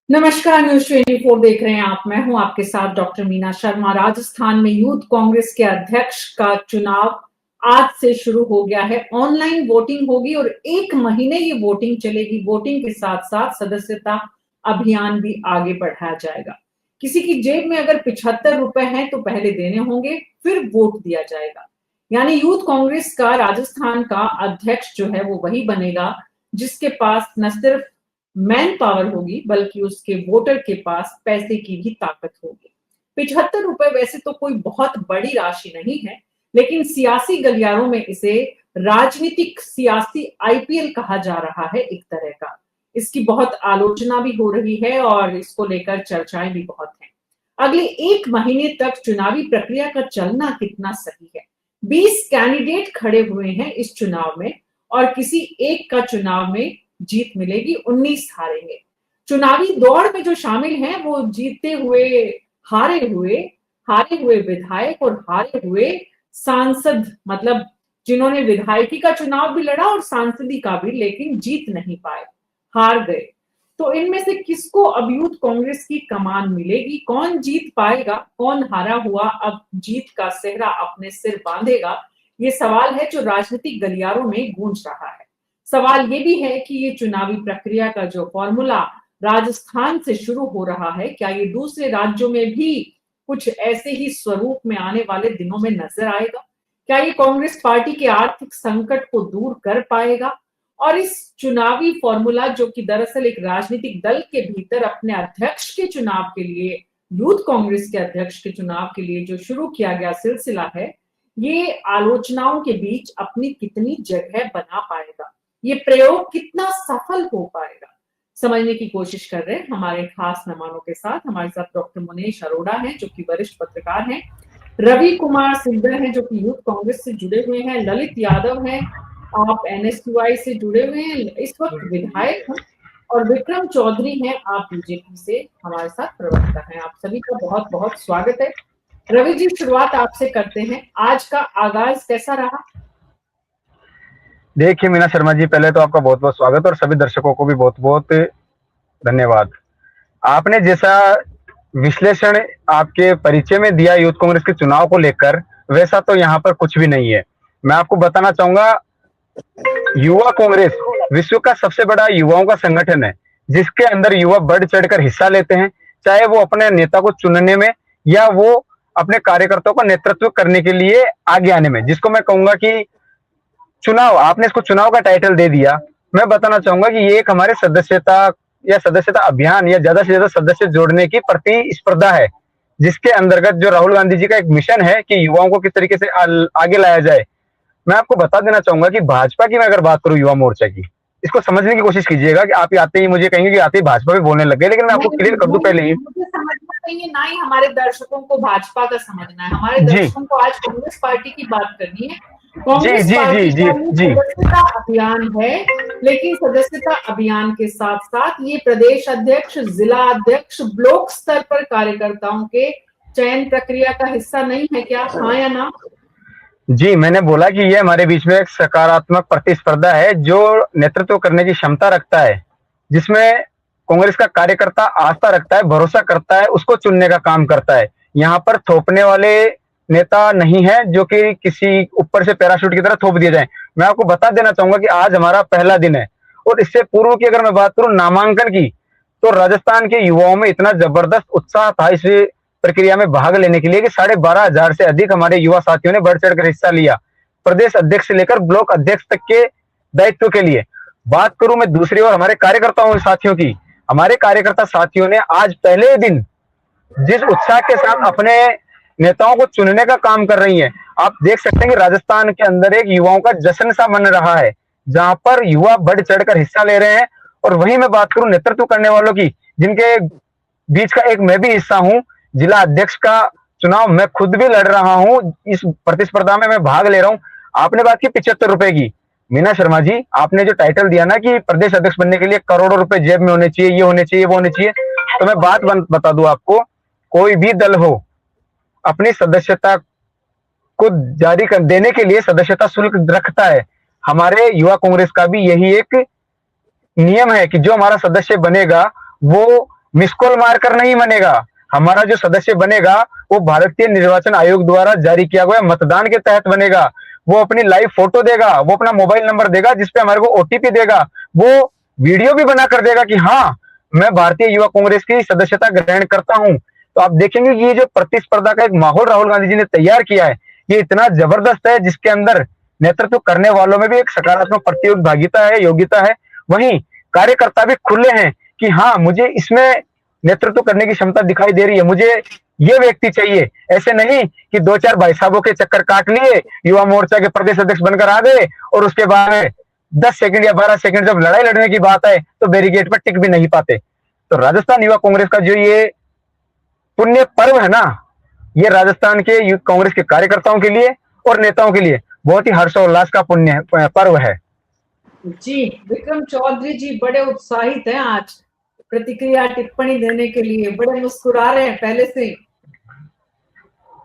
नमस्कार, न्यूज 24 देख रहे हैं आप। मैं हूं आपके साथ डॉक्टर मीना शर्मा। राजस्थान में यूथ कांग्रेस के अध्यक्ष का चुनाव आज से शुरू हो गया है। ऑनलाइन वोटिंग होगी और 1 महीने ये वोटिंग चलेगी। वोटिंग के साथ साथ सदस्यता अभियान भी आगे बढ़ाया जाएगा। किसी की जेब में अगर 75 रुपए हैं तो पहले देने होंगे, फिर वोट दिया जाएगा। यानी यूथ कांग्रेस का राजस्थान का अध्यक्ष जो है वो वही बनेगा जिसके पास न सिर्फ मैन पावर होगी बल्कि उसके वोटर के पास पैसे की भी ताकत होगी। 75 रुपए वैसे तो कोई बहुत बड़ी राशि नहीं है, लेकिन सियासी गलियारों में इसे राजनीतिक सियासी आईपीएल कहा जा रहा है एक तरह का। इसकी बहुत आलोचना भी हो रही है और इसको लेकर चर्चाएं भी बहुत हैं। अगले 1 महीने तक चुनावी प्रक्रिया का चलना कितना सही है। 20 कैंडिडेट खड़े हुए हैं इस चुनाव में और किसी एक का चुनाव में जीत मिलेगी, 19 हारेंगे। चुनावी दौड़ में जो शामिल हैं वो जीते हुए, हारे हुए विधायक और हारे हुए सांसद, मतलब जिन्होंने विधायकी का चुनाव भी लड़ा और सांसदी का भी, लेकिन जीत नहीं पाए, हार गए। तो इनमें से किसको अब यूथ कांग्रेस की कमान मिलेगी? कौन जीत पाएगा? कौन हारा हुआ अब जीत का सेहरा अपने सिर बांधेगा? ये सवाल है जो राजनीतिक गलियारों में गूंज रहा है। सवाल ये भी है कि ये चुनावी प्रक्रिया का जो फॉर्मूला राजस्थान से शुरू हो रहा है, क्या ये दूसरे राज्यों में भी कुछ ऐसे ही स्वरूप में आने वाले दिनों में नजर आएगा? क्या ये कांग्रेस पार्टी के आर्थिक संकट को दूर कर पाएगा? और इस चुनावी फॉर्मूला जो कि दरअसल एक राजनीतिक दल के भीतर अपने अध्यक्ष के चुनाव के लिए, यूथ कांग्रेस के अध्यक्ष के चुनाव के लिए जो शुरू किया गया सिलसिला है, ये आलोचनाओं के बीच अपनी कितनी जगह बना पाएगा? ये प्रयोग कितना सफल हो पाएगा? समझने की कोशिश कर रहे हैं हमारे खास मेहमानों के साथ। हमारे साथ डॉक्टर मुनीश अरोड़ा हैं जो कि वरिष्ठ पत्रकार हैं, रवि कुमार सिद्धर हैं जो कि यूथ कांग्रेस से जुड़े हुए हैं, ललित यादव हैं, आप एनएसयूआई से जुड़े हुए हैं, इस वक्त विधायक हैं, और विक्रम चौधरी हैं, आप बीजेपी से हमारे साथ प्रवक्ता हैं। आप सभी का बहुत बहुत स्वागत है। रवि जी, शुरुआत आपसे करते हैं। आज का आगाज कैसा रहा? देखिए मीना शर्मा जी, पहले तो आपका बहुत बहुत स्वागत और सभी दर्शकों को भी बहुत बहुत धन्यवाद। आपने जैसा विश्लेषण आपके परिचय में दिया यूथ कांग्रेस के चुनाव को लेकर, वैसा तो यहाँ पर कुछ भी नहीं है। मैं आपको बताना चाहूंगा, युवा कांग्रेस विश्व का सबसे बड़ा युवाओं का संगठन है, जिसके अंदर युवा बढ़ चढ़कर हिस्सा लेते हैं, चाहे वो अपने नेता को चुनने में या वो अपने कार्यकर्ताओं का नेतृत्व करने के लिए आगे आने में, जिसको मैं कहूंगा कि चुनाव, आपने इसको चुनाव का टाइटल दे दिया। मैं बताना चाहूंगा कि ये एक हमारे सदस्यता अभियान या ज्यादा से ज्यादा सदस्य जोड़ने की प्रतिस्पर्धा है, जिसके अंतर्गत जो राहुल गांधी जी का एक मिशन है कि युवाओं को किस तरीके से आगे लाया जाए। मैं आपको बता देना चाहूंगा कि भाजपा की मैं अगर बात करूं, युवा मोर्चा की, इसको समझने की कोशिश कीजिएगा कि आप आते ही मुझे कहेंगे कि आते ही भाजपा भी बोलने लग गए, लेकिन मैं आपको क्लियर कर दूं पहले ही। मुझे समझना नहीं है, ना ही हमारे दर्शकों को भाजपा का समझना है। हमारे जी दर्शकों को आज कांग्रेस पार्टी की बात करनी है। जी कांग्रेस जी पार्टी जी का जी ये जी सदस्यता अभियान है, लेकिन सदस्यता अभियान के साथ साथ ये प्रदेश अध्यक्ष, जिला अध्यक्ष, ब्लॉक स्तर पर कार्यकर्ताओं के चयन प्रक्रिया का हिस्सा नहीं है क्या? हाँ या ना? जी, मैंने बोला कि ये हमारे बीच में एक सकारात्मक प्रतिस्पर्धा है जो नेतृत्व करने की क्षमता रखता है, जिसमें कांग्रेस का कार्यकर्ता आस्था रखता है, भरोसा करता है, उसको चुनने का काम करता है। यहाँ पर थोपने वाले नेता नहीं है जो कि किसी ऊपर से पैराशूट की तरह थोप दिए जाए। मैं आपको बता देना चाहूंगा कि आज हमारा पहला दिन है, और इससे पूर्व की अगर मैं बात करूं नामांकन की, तो राजस्थान के युवाओं में इतना जबरदस्त उत्साह था इस प्रक्रिया में भाग लेने के लिए कि 12,500 से अधिक हमारे युवा साथियों ने बढ़ चढ़कर हिस्सा लिया, प्रदेश अध्यक्ष से लेकर ब्लॉक अध्यक्ष तक के दायित्व के लिए। बात करूं मैं दूसरी ओर हमारे कार्यकर्ताओं साथियों की, हमारे कार्यकर्ता साथियों ने आज पहले दिन जिस उत्साह के साथ अपने नेताओं को चुनने का काम कर रही हैं, आप देख सकते हैं कि राजस्थान के अंदर एक युवाओं का जश्न सा बन रहा है, जहां पर युवा बढ़ चढ़कर हिस्सा ले रहे हैं। और वहीं मैं बात करूं नेतृत्व करने वालों की, जिनके बीच का एक मैं भी हिस्सा हूं, जिला अध्यक्ष का चुनाव मैं खुद भी लड़ रहा हूं, इस प्रतिस्पर्धा में मैं भाग ले रहा हूं। आपने बात की 75 रुपए की, मीना शर्मा जी, आपने जो टाइटल दिया ना कि प्रदेश अध्यक्ष बनने के लिए करोड़ों रुपए जेब में होने चाहिए, ये होने चाहिए, वो होने चाहिए, तो मैं बात बता दूं आपको, कोई भी दल हो अपनी सदस्यता को जारी कर देने के लिए सदस्यता शुल्क रखता है। हमारे युवा कांग्रेस का भी यही एक नियम है कि जो हमारा सदस्य बनेगा वो मिस कॉल मारकर नहीं बनेगा। हमारा जो सदस्य बनेगा वो भारतीय निर्वाचन आयोग द्वारा जारी किया गया मतदान के तहत बनेगा। वो अपनी लाइव फोटो देगा, वो अपना मोबाइल नंबर देगा जिसपे हमारे को ओटीपी देगा, वो वीडियो भी बना कर देगा कि हाँ मैं भारतीय युवा कांग्रेस की सदस्यता ग्रहण करता हूं। तो आप देखेंगे कि ये जो प्रतिस्पर्धा का एक माहौल राहुल गांधी जी ने तैयार किया है, ये इतना जबरदस्त है, जिसके अंदर नेतृत्व करने वालों में भी एक सकारात्मक प्रतिभागिता है, योग्यता है। वहीं कार्यकर्ता भी खुले हैं कि हाँ मुझे इसमें नेतृत्व करने की क्षमता दिखाई दे रही है, मुझे ये व्यक्ति चाहिए। ऐसे नहीं कि दो चार भाई साहबों के चक्कर काट लिए, युवा मोर्चा के प्रदेश अध्यक्ष बनकर आ गए और उसके बाद में 10 सेकंड या 12 सेकंड जब लड़ाई लड़ने की बात है तो बैरिकेड पर टिक भी नहीं पाते। तो राजस्थान युवा कांग्रेस का जो ये पुण्य पर्व है ना, ये राजस्थान के कांग्रेस के कार्यकर्ताओं के लिए और नेताओं के लिए बहुत ही हर्षोल्लास का पुण्य पर्व है। जी विक्रम चौधरी जी बड़े उत्साहित हैं आज प्रतिक्रिया टिप्पणी देने के लिए, बड़े मुस्कुरा रहे हैं पहले से ही।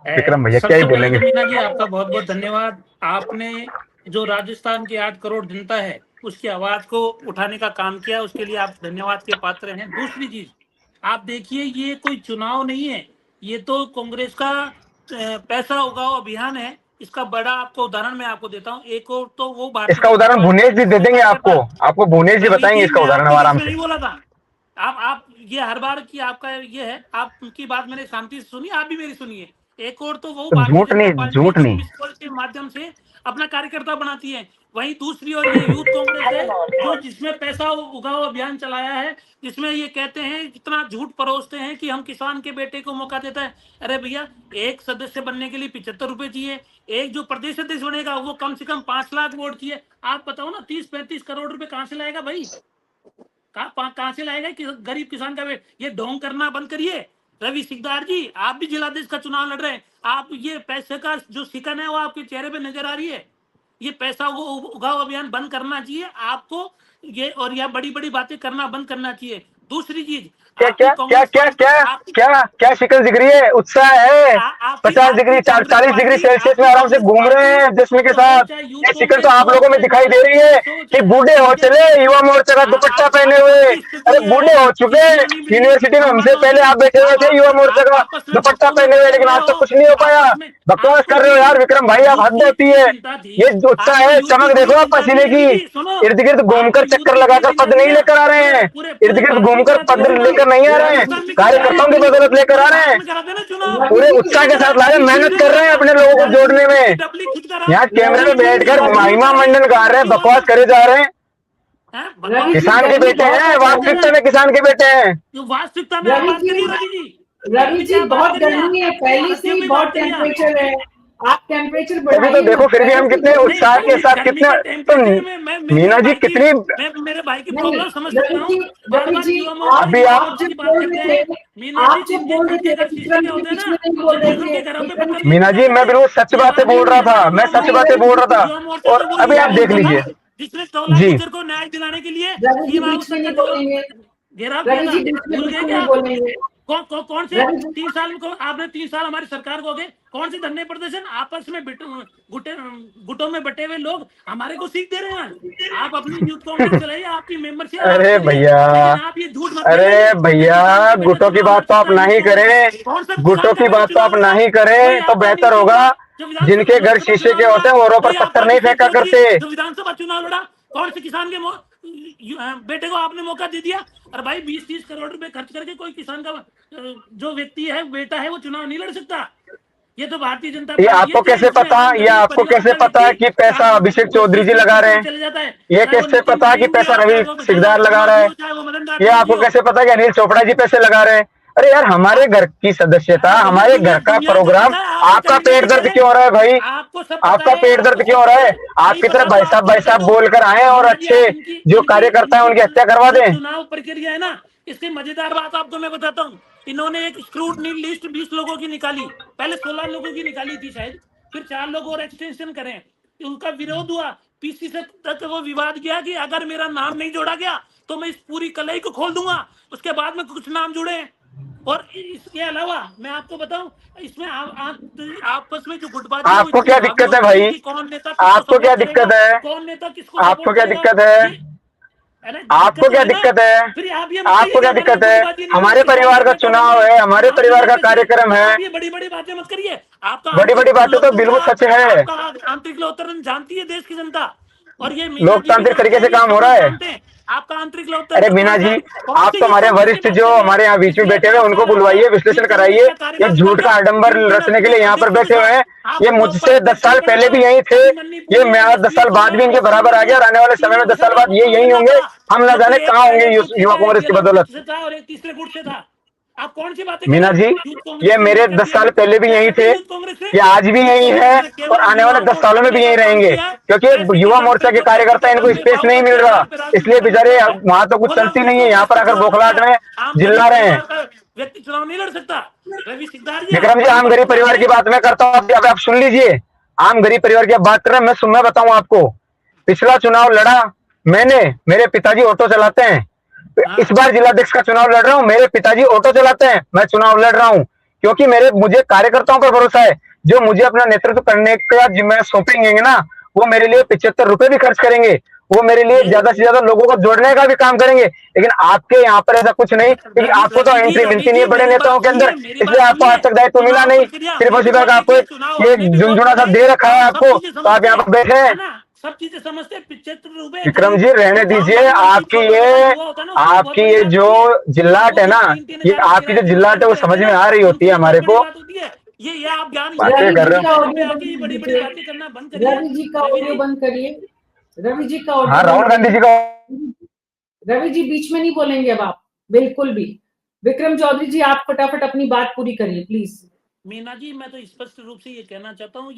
विक्रम भैया क्या ही बोलेंगे। मीना जी आपका बहुत बहुत धन्यवाद। आपने जो राजस्थान की 8 करोड़ जनता है उसकी आवाज को उठाने का काम किया, उसके लिए आप धन्यवाद के पात्र हैं। दूसरी चीज आप देखिए, ये कोई चुनाव नहीं है, ये तो कांग्रेस का पैसा उगाओ अभियान है। इसका बड़ा आपको उदाहरण मैं आपको देता हूँ। एक और तो वो बात, इसका उदाहरण भुवनेश जी दे देंगे आपको भुवनेश जी बताएंगे इसका उदाहरण आराम से। नहीं बोला था आप ये हर बार की आपका ये है, आपकी बात मैंने शांति से सुनी, आप भी मेरी सुनिए। एक और तो वो झूठ नहीं के माध्यम से अपना कार्यकर्ता बनाती है, वहीं दूसरी ओर ये यूथ कांग्रेस है जो जिसमें पैसा उगाओ अभियान चलाया है, जिसमें ये कहते हैं इतना झूठ परोसते हैं कि हम किसान के बेटे को मौका देता है। अरे भैया, एक सदस्य बनने के लिए 75 रुपए चाहिए, एक जो प्रदेश अध्यक्ष बनेगा वो कम से कम 5 लाख वोट चाहिए। आप बताओ ना 30-35 करोड़ रुपए कहाँ से लाएगा भाई, कहाँ से लाएगा कि गरीब किसान का वेट? ये ढोंग करना बंद करिए। रवि सिकदार जी, आप भी जिलाधीश का चुनाव लड़ रहे हैं, आप ये पैसे का जो शिकन है वो आपके चेहरे पे नजर आ रही है। ये पैसा उगाओ अभियान बंद करना चाहिए आपको, ये और यह बड़ी बड़ी बातें करना बंद करना चाहिए। दूसरी चीज, क्या क्या क्या क्या क्या क्या क्या शिकन दिख रही है? उत्साह है, 50 डिग्री 40 डिग्री सेल्सियस में आराम से घूम रहे हैं जश्न के साथ। ये शिकन तो आप लोगों में दिखाई दे रही है कि बूढ़े हो चले युवा मोर्चा का दुपट्टा पहने हुए। अरे बूढ़े हो चुके, यूनिवर्सिटी में हमसे पहले आप बैठे हुए थे युवा मोर्चा का दुपट्टा पहने हुए, लेकिन आज तक कुछ नहीं हो पाया। बकवास कर रहे हो यार विक्रम भाई, आप हद होती है। ये उत्साह है, चमक देखो आप पसीने की। इर्द गिर्द घूमकर चक्कर लगाकर पद नहीं लेकर आ रहे हैं, इर्द गिर्द घूमकर पद लेकर नहीं आ रहे हैं, कार्यकर्ताओं की बदौलत लेकर आ रहे हैं। पूरे उत्साह के साथ लाए, मेहनत कर रहे हैं अपने लोगों को जोड़ने में। यहाँ कैमरे में बैठकर महिमा मंडन गा रहे हैं, बकवास करे जा रहे हैं। किसान के बेटे हैं, वास्तविकता में किसान के बेटे हैं। वास्तविकता में रवि जी बहुत गर्मी है, पहले से ही बहुत टेम्परेचर है, आप टेम्परेचर अभी तो देखो फिर भी हम कितने उत्साह के साथ, कितने तो मीना जी कितनी, मेरे भाई की प्रॉब्लम समझ सकता हूं। रवि जी अभी आप जब बोल रहे थे, आप जब बोल रहे थे विक्रम के बीच में नहीं बोल रहे थे। मीना जी मैं बिल्कुल सच बातें बोल रहा था, मैं सच बातें बोल रहा था। और अभी आप देख लीजिए जिसने जी को न्याय दिलाने के लिए रवि जी बीच में नहीं बोलेंगे, रवि जी बीच में नहीं बोलेंगे। कौन से 3 साल को आपने 3 साल हमारी सरकार को हो गए, कौन से धरने प्रदर्शन आपस में गुटों में बटे हुए लोग हमारे को सीख दे रहे हैं। आप अपनी यूथ कांग्रेस चलाइए, आपकी मेंबरशिप। अरे भैया, आप ये झूठ मत, अरे भैया गुटों की बात तो आप ना ही करें, गुटों की बात तो आप ना ही करें तो बेहतर होगा। जिनके घर शीशे के होते हैं औरों पर पत्थर नहीं फेंका करते। विधानसभा चुनाव लड़ा, कौन से किसान के बेटे को आपने मौका दे दिया? और भाई 20-30 करोड़ रुपए खर्च करके कोई किसान का जो व्यक्ति है बेटा है वो चुनाव नहीं लड़ सकता। ये तो भारतीय जनता ये आपको कैसे पता, ये आपको कैसे पता है कि पैसा अभिषेक चौधरी जी लगा रहे हैं? ये कैसे पता कि पैसा रवि सिकदार लगा रहा है? ये आपको कैसे पता कि अनिल चोपड़ा जी पैसे लगा रहे हैं? अरे यार हमारे घर की सदस्यता, हमारे घर का प्रोग्राम, आपका पेट दर्द क्यों हो रहा है भाई? आपका पेट दर्द क्यों हो रहा है? आपकी तरफ भाई साहब बोलकर आए और अच्छे जो कार्यकर्ता है उनकी हत्या करवा दें। चुनाव प्रक्रिया है ना, इसकी मजेदार बात आपको मैं बताता हूँ। इन्होंने एक स्क्रूटनी लिस्ट 20 लोगों की निकाली, पहले 16 लोगों की निकाली थी शायद, फिर 4 लोग और एक्सटेंशन करें, उनका विरोध हुआ, पीसी से तक वो विवाद गया कि अगर मेरा नाम नहीं जोड़ा गया तो मैं इस पूरी कलई को खोल दूंगा। उसके बाद में कुछ नाम जुड़े। और इसके अलावा मैं आपको बताऊं, इसमें आपस में जो गुटबाजी, आपको क्या दिक्कत है भाई? कौन नेता, आपको क्या दिक्कत है? कौन नेता किसको, आपको क्या दिक्कत है? अरे आपको क्या दिक्कत है? फिर आप ये आपको क्या दिक्कत है? हमारे परिवार का चुनाव है, हमारे परिवार का कार्यक्रम है। आप ये बड़ी बड़ी बातें मत करिए। आपका बड़ी बड़ी बातें तो बिल्कुल सच है। आपका आंतरिक लोकतंत्र जानती है देश की जनता, और ये मीना जी भी लोकतांत्रिक जानते तरीके हैं, से ये काम हो सब रहा लोग है। जानते हैं आपका आंतरिक अरे लोकतंत्र मीना कौन सा जी, है। कौन आप से तो यूथ हमारे कांग्रेस की वरिष्ठ बात जो कर रहे हमारे हैं, यहाँ बीच में पिछले बैठे हुए 5 हैं, उनको साल आपने बुलवाइए, यूथ विश्लेषण कांग्रेस कराइए। का ये कार्यकाल झूठ का संभाला, आडंबर यूथ कांग्रेस रचने के लिए यहाँ पर अध्यक्ष होने बैठे का हुए हैं। ये आपके ऊपर मुझसे 10 प्रेशर साल पड़ा, पहले भी यही थे। अभिमन्यु ये ने मैं 10 साल 10वीं बाद भी में इनके बराबर आ गया, और आने वाले समय में 10 साल बाद ये यही होंगे। हम न जाने कहाँ होंगे युवा कांग्रेस की बदौलत। से था और एक तीसरे गुट से था। आप कौन सी बातें कर रहे मीना हो? जी, यूथ ये कांग्रेस ने मेरे क्या कर 10 दिया? साल पहले भी क्या यही कर थे, दिया यूथ कांग्रेस ने? ये आज भी यूथ यही कांग्रेस है, ने और केवल आने वाले युवाओं 10 को सालों में भी उठाने का यही काम रहेंगे, किया है। क्योंकि पैसे के युवा दम मोर्चा पे के जो पैसे कार्यकर्ता के इनको दम पे स्पेस गाँव नहीं भर मिल के रहा। आधार पे राजनीति इसलिए करना बेचारे चाहते हैं। वहां तो कुछ बोला चलती नहीं किसको है, यहाँ पर कैसे आकर चुनाव लड़ना बौखलाहट है? में आम जिल्ला गरीब रहे हैं। परिवार का व्यक्ति चुनाव नहीं लड़ सकता। रवि सिद्धारिया विक्रम जी, बड़ी आम बड़ी गरीब परिवार बातें। की बात मैं करता हूँ, अब आप सुन लीजिए। आम गरीब परिवार की आप बात कर रहे हैं, मैं बताऊं आपको। पिछला चुनाव लड़ा मैंने, मेरे पिताजी ऑटो चलाते हैं। इस हाँ, बार जिलाध्यक्ष का चुनाव लड़ रहा हूं, मेरे पिताजी ऑटो चलाते हैं, मैं चुनाव लड़ रहा हूं। क्योंकि मुझे कार्यकर्ताओं पर भरोसा है, जो मुझे अपना नेतृत्व करने का जिम्मेदारी सौंपेंगे ना, वो मेरे लिए 75 रुपए भी खर्च करेंगे। वो मेरे लिए ये ज्यादा से ज्यादा लोगों को जोड़ने का भी काम करेंगे। लेकिन आपके यहाँ पर ऐसा कुछ नहीं, क्योंकि आपको तो एंट्री मिलती नहीं है बड़े मेरी बात नेताओं के अंदर, सुनिए, मेरी इसलिए बात आपको आज सुनिए। तक दायित्व मिला चुनाव नहीं। प्रक्रिया सिर्फ और हमने भी सिर्फ गौर आपको देखी, एक चुनाव ये हमने भी गौर झुंझुना सा कराई। दे रखा है हम सब आपको, चीजें तो आप समझते यहाँ हैं, पर बैठे है हैं। ना? सब चीजें समझते हैं। 75 रुपए विक्रम गरीब जी, रहने जो गांव दीजिए। भर में गरीब आपकी छोटा छोटा ये युवा होता है ना, उसके लिए बहुत आपकी बड़ी ये बात जो होती है। और जिल्लाट वो है जो ना, 3-3 ये हजार के आपकी किराए जो पे जिल्लाट मकान है वो पे रहते समझ हैं में ना, आ रही होती उनके है लिए बहुत हमारे बड़ी को। बात होती है। ये आप ज्ञान बातें रवि कर जी रहे का हो। पे ऑडियो आके बंद ये कर बड़ी बड़ी दीजिए। बातें करना बंद करिए। रवि जी का रवि ऑडियो जी, बंद करिए। रवि जी का हाँ, ऑडियो राहुल बंद गांधी करिए। जी का। रवि जी बीच में नहीं बोलेंगे अब आप, बिल्कुल भी। विक्रम चौधरी जी, आप फटाफट अपनी बात पूरी करिए प्लीज। मीना जी, मैं तो स्पष्ट रूप से ये कहना चाहता हूँ,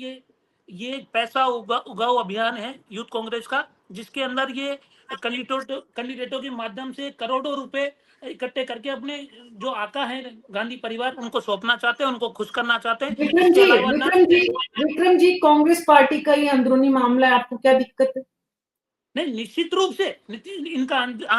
ये पैसा उगाओ अभियान है यूथ कांग्रेस का, जिसके अंदर ये कैंडिडेटों के माध्यम से करोड़ों रुपए इकट्ठे करके अपने जो आका है गांधी परिवार, उनको सौंपना चाहते हैं, उनको खुश करना चाहते हैं। विक्रम इसके जी, अलावा ना, विक्रम जी, कांग्रेस पार्टी का ये अंदरूनी मामला है, आपको क्या दिक्कत है? नहीं, निश्चित रूप से इनका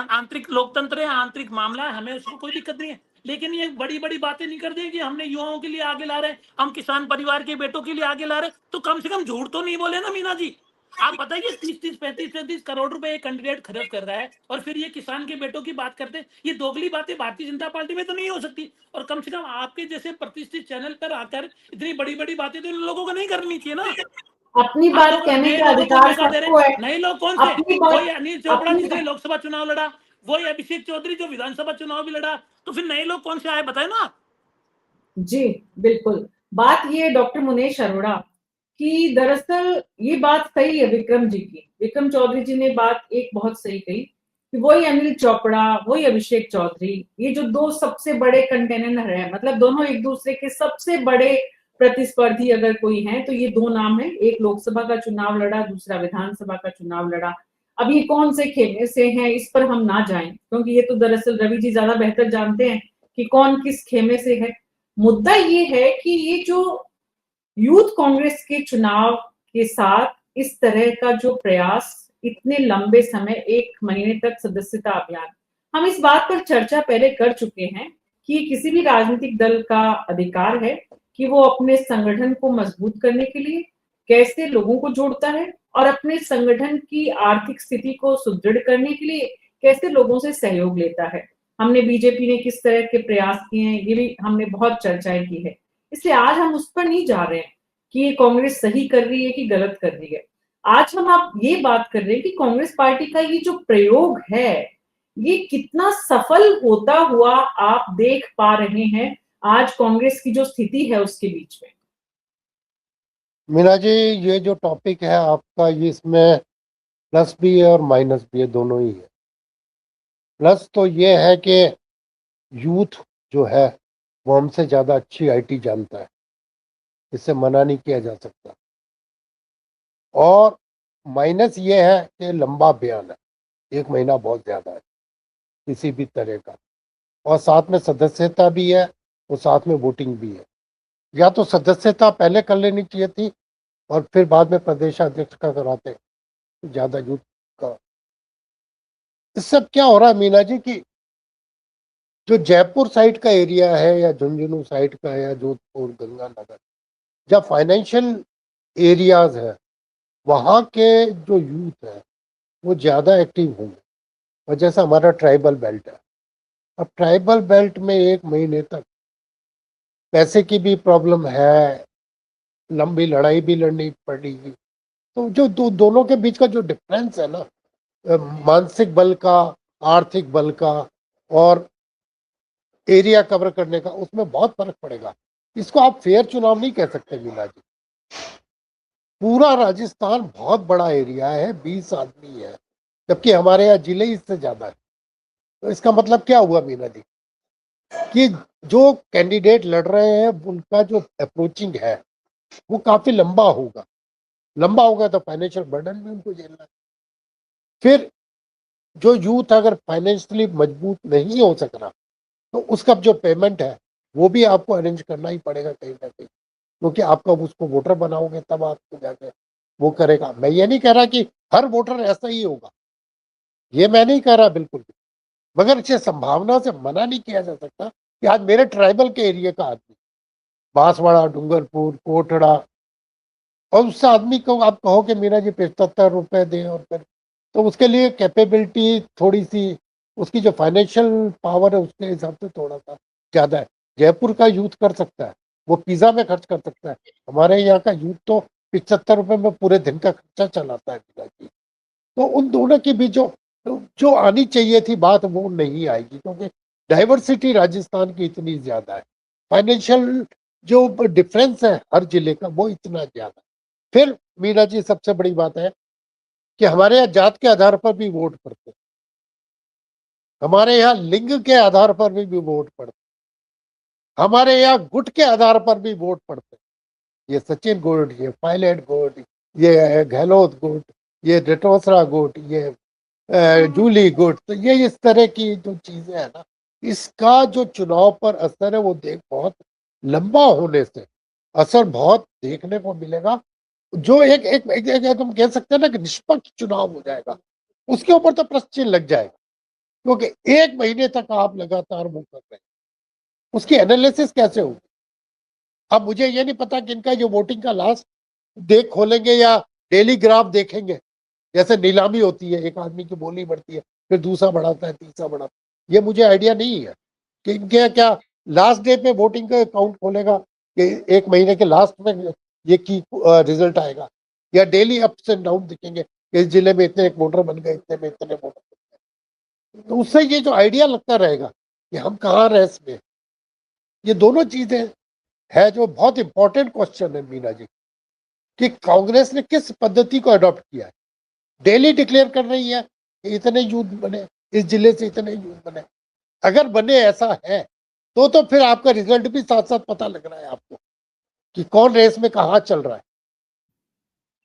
आंतरिक लोकतंत्र है, आंतरिक मामला है, हमें उसको कोई दिक्कत नहीं है। लेकिन ये बड़ी बड़ी बातें नहीं कर देंगे, हमने युवाओं के लिए आगे ला रहे हैं, हम किसान परिवार के बेटों के लिए आगे ला रहे हैं, तो कम से कम झूठ तो नहीं बोले ना मीना जी। आप बताइए, 30-35 करोड़ रुपए एक कैंडिडेट खर्च कर रहा है, और फिर ये किसान के बेटों की बात करते हैं। ये दोगली बातें भारतीय जनता पार्टी में तो नहीं हो सकती। और कम से कम आपके जैसे प्रतिष्ठित चैनल पर आकर इतनी बड़ी बड़ी बातें तो इन लोगों को नहीं करनी चाहिए ना। अपनी हम बात लोग कहने नए का लोगों को अधिकार मौका दे रहे सबको हैं। है। नए लोग कौन थे? अपनी बात वही अनिल चोपड़ा अपनी जिसने लोकसभा चुनाव लड़ा, वही अभिषेक चौधरी जो विधानसभा चुनाव भी लड़ा। तो फिर नए लोग कौन से आए, बताए ना आप। जी बिल्कुल। बात ये है डॉक्टर मुनेश अरोड़ा कि दरअसल ये बात सही है विक्रम जी की। विक्रम चौधरी जी ने बात एक बहुत सही कही कि वही अनिल चोपड़ा, वही अभिषेक चौधरी, ये जो दो सबसे बड़े कंटेनर है, मतलब दोनों एक दूसरे के सबसे बड़े प्रतिस्पर्धी अगर कोई है तो ये दो नाम है। एक लोकसभा का चुनाव लड़ा, दूसरा विधानसभा का चुनाव लड़ा। अब ये कौन से खेमे से हैं इस पर हम ना जाएं, क्योंकि ये तो दरअसल रवि जी ज्यादा बेहतर जानते हैं कि कौन किस खेमे से है। मुद्दा ये है कि ये जो यूथ कांग्रेस के चुनाव के साथ इस तरह का जो प्रयास, इतने लंबे समय 1 महीने तक सदस्यता अभियान, हम इस बात पर चर्चा पहले कर चुके हैं कि किसी भी राजनीतिक दल का अधिकार है कि वो अपने संगठन को मजबूत करने के लिए कैसे लोगों को जोड़ता है, और अपने संगठन की आर्थिक स्थिति को सुदृढ़ करने के लिए कैसे लोगों से सहयोग लेता है। हमने बीजेपी ने किस तरह के प्रयास किए हैं, ये भी हमने बहुत चर्चाएं की है। इसलिए आज हम उस पर नहीं जा रहे हैं कि ये कांग्रेस सही कर रही है कि गलत कर रही है। आज हम आप ये बात कर रहे हैं कि कांग्रेस पार्टी का ये जो प्रयोग है, ये कितना सफल होता हुआ आप देख पा रहे हैं आज कांग्रेस की जो स्थिति है उसके बीच में। मीना जी, ये जो टॉपिक है आपका, ये इसमें प्लस भी है और माइनस भी है, दोनों ही है। प्लस तो ये है कि यूथ जो है वो हमसे ज़्यादा अच्छी आईटी जानता है, इससे मना नहीं किया जा सकता। और माइनस ये है कि लंबा बयान है, 1 महीना बहुत ज़्यादा है किसी भी तरह का, और साथ में सदस्यता भी है और साथ में वोटिंग भी है। या तो सदस्यता पहले कर लेनी चाहिए थी और फिर बाद में प्रदेशाध्यक्ष का कराते, ज़्यादा यूथ का। इससे अब क्या हो रहा है मीना जी कि जो जयपुर साइड का एरिया है या झुंझुनू साइड का या जोधपुर गंगानगर, जब फाइनेंशियल एरियाज है, वहाँ के जो यूथ है वो ज़्यादा एक्टिव होंगे। और जैसा हमारा ट्राइबल बेल्ट है, अब ट्राइबल बेल्ट में 1 महीने तक पैसे की भी प्रॉब्लम है, लंबी लड़ाई भी लड़नी पड़ेगी। तो जो दोनों के बीच का जो डिफरेंस है ना, मानसिक बल का, आर्थिक बल का और एरिया कवर करने का, उसमें बहुत फर्क पड़ेगा। इसको आप फेयर चुनाव नहीं कह सकते मीना जी। पूरा राजस्थान बहुत बड़ा एरिया है, 20 आदमी है, जबकि हमारे यहाँ जिले इससे ज्यादा है। तो इसका मतलब क्या हुआ मीना जी, कि जो कैंडिडेट लड़ रहे हैं उनका जो अप्रोचिंग है वो काफी लंबा होगा। लंबा होगा तो फाइनेंशियल बर्डन भी उनको झेलना है। फिर जो यूथ अगर फाइनेंशियली मजबूत नहीं हो सक रहा, तो उसका जो पेमेंट है वो भी आपको अरेंज करना ही पड़ेगा कहीं ना कहीं, क्योंकि आपका उसको वोटर बनाओगे तब आपको जाके वो करेगा। मैं ये नहीं कह रहा कि हर वोटर ऐसा ही होगा, ये मैं नहीं कह रहा बिल्कुल भी, मगर इसे संभावना से मना नहीं किया जा सकता कि आज मेरे ट्राइबल के एरिया का आदमी बांसवाड़ा, डूंगरपुर, कोटड़ा, और उस आदमी को आप कहो कि मीरा जी 75 रुपए दे, और फिर तो उसके लिए कैपेबिलिटी थोड़ी सी, उसकी जो फाइनेंशियल पावर है उसके हिसाब से थोड़ा सा ज्यादा है। जयपुर का यूथ कर सकता है, वो पिज्जा में खर्च कर सकता है। हमारे यहाँ का यूथ तो 75 रुपए में पूरे दिन का खर्चा चलाता है मीरा जी। तो उन दोनों की भी जो जो आनी चाहिए थी बात, वो नहीं आएगी, क्योंकि डाइवर्सिटी राजस्थान की इतनी ज्यादा है। फाइनेंशियल जो डिफरेंस है हर जिले का वो इतना ज्यादा है। फिर मीरा जी सबसे बड़ी बात है कि हमारे यहाँ जात के आधार पर भी वोट पड़ते हैं, हमारे यहाँ लिंग के आधार पर भी वोट पड़ते हैं, हमारे यहाँ गुट के आधार पर भी वोट पड़ते हैं। ये सचिन गुट, ये पायलट गुट, ये गहलोत गुट, ये डटोसरा गुट, ये जूली गुट, तो ये इस तरह की जो चीजें है ना, इसका जो चुनाव पर असर है वो देख बहुत लंबा होने से असर बहुत देखने को मिलेगा। जो एक एक, एक, एक, एक हम कह सकते हैं ना कि निष्पक्ष चुनाव हो जाएगा, उसके ऊपर तो प्रश्न चिन्ह लग जाएगा, क्योंकि 1 महीने तक आप लगातार वो कर रहे हैं, उसकी एनालिसिस कैसे होगी। अब मुझे ये नहीं पता कि इनका जो वोटिंग का लास्ट देख खोलेंगे या डेली ग्राफ देखेंगे, जैसे नीलामी होती है, एक आदमी की बोली बढ़ती है, फिर दूसरा बढ़ाता है, तीसरा बढ़ाता है, ये मुझे आइडिया नहीं है कि इनके क्या लास्ट डे पे वोटिंग का अकाउंट खोलेगा कि 1 महीने के लास्ट में ये की रिजल्ट आएगा, या डेली अप्स एंड डाउन दिखेंगे, इस जिले में इतने वोटर बन गए, इतने में इतने वोटर बन गए। तो उससे ये जो आइडिया लगता रहेगा कि हम कहाँ रेस में। ये दोनों चीजें है जो बहुत इंपॉर्टेंट क्वेश्चन है मीना जी, कि कांग्रेस ने किस पद्धति को अडॉप्ट किया है। डेली डिक्लेयर कर रही है कि इतने यूथ बने, इस जिले से इतने यूथ बने। अगर बने ऐसा है तो फिर आपका रिजल्ट भी साथ साथ पता लग रहा है आपको कि कौन रेस में कहाँ चल रहा है।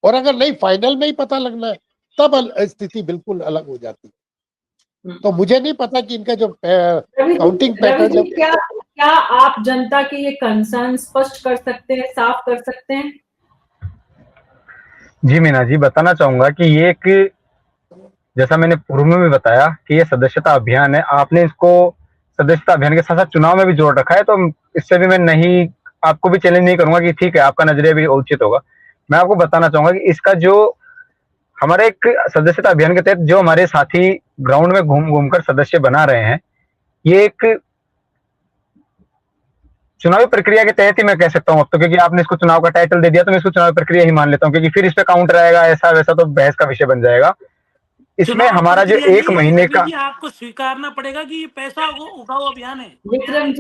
और अगर नहीं, फाइनल में ही पता लगना है, तब स्थिति बिल्कुल अलग हो जाती है। तो मुझे नहीं पता कि इनका जो काउंटिंग पैटर्न, क्या आप जनता के ये कंसर्न स्पष्ट कर सकते हैं, साफ कर सकते हैं? जी मीना जी, बताना चाहूंगा कि ये एक, जैसा मैंने पूर्व में भी बताया कि ये सदस्यता अभियान है, आपने इसको सदस्यता अभियान के साथ साथ चुनाव में भी जोड़ रखा है, तो इससे भी मैं नहीं, आपको भी चैलेंज नहीं करूंगा कि ठीक है, आपका नजरिया भी उचित होगा। मैं आपको बताना चाहूंगा कि इसका जो हमारे एक सदस्यता अभियान के तहत जो हमारे साथी ग्राउंड में घूम घूम कर सदस्य बना रहे हैं, ये एक चुनावी प्रक्रिया के तहत ही मैं कह सकता हूँ अब तो, क्योंकि आपने इसको चुनाव का टाइटल दे दिया तो मैं इसको चुनावी प्रक्रिया ही मान लेता हूँ, क्योंकि फिर इस पे काउंटर आएगा ऐसा वैसा तो बहस का विषय बन जाएगा। इसमें हमारा जो 1 महीने का, आपको स्वीकारना पड़ेगा कि ये पैसा उगाओ अभियान है। विक्रम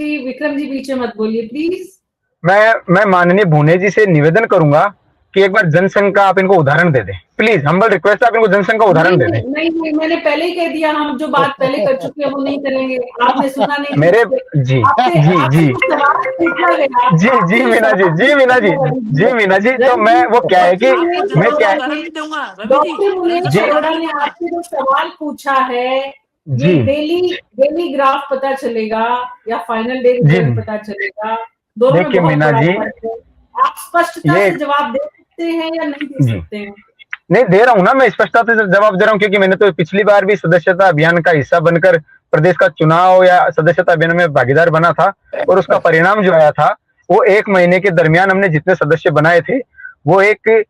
जी पीछे मत बोलिए प्लीज। मैं माननीय भुने जी से निवेदन करूंगा कि एक बार जनसंघ का आप इनको उदाहरण दे दें, प्लीज, हम्बल रिक्वेस्ट है, आप इनको जनसंघ का उदाहरण दे दें। नहीं, मैंने पहले ही कह दिया, हम जो बात पहले कर चुके हैं वो नहीं करेंगे। आपने सुना नहीं? मेरे जी जी मीना जी, तो मैं वो क्या है कि मैं क्या डॉक्टर मुनीश अरोड़ा ने आपसे जो सवाल पूछा है, ये डेली ग्राफ पता चलेगा या फाइनल डे रिजल्ट पता चलेगा? दोनों में बहुत बड़ा फर्क है। आप स्पष्टता से जवाब दे सकते हैं या नहीं दे सकते हैं? नहीं दे रहा हूँ ना, मैं स्पष्टता से जवाब दे रहा हूँ, क्योंकि मैंने तो पिछली बार भी सदस्यता अभियान का हिस्सा बनकर प्रदेश का चुनाव या सदस्यता अभियान में भागीदार बना था, और उसका परिणाम जो आया था वो 1 महीने के दरमियान हमने जितने सदस्य बनाए थे वो एक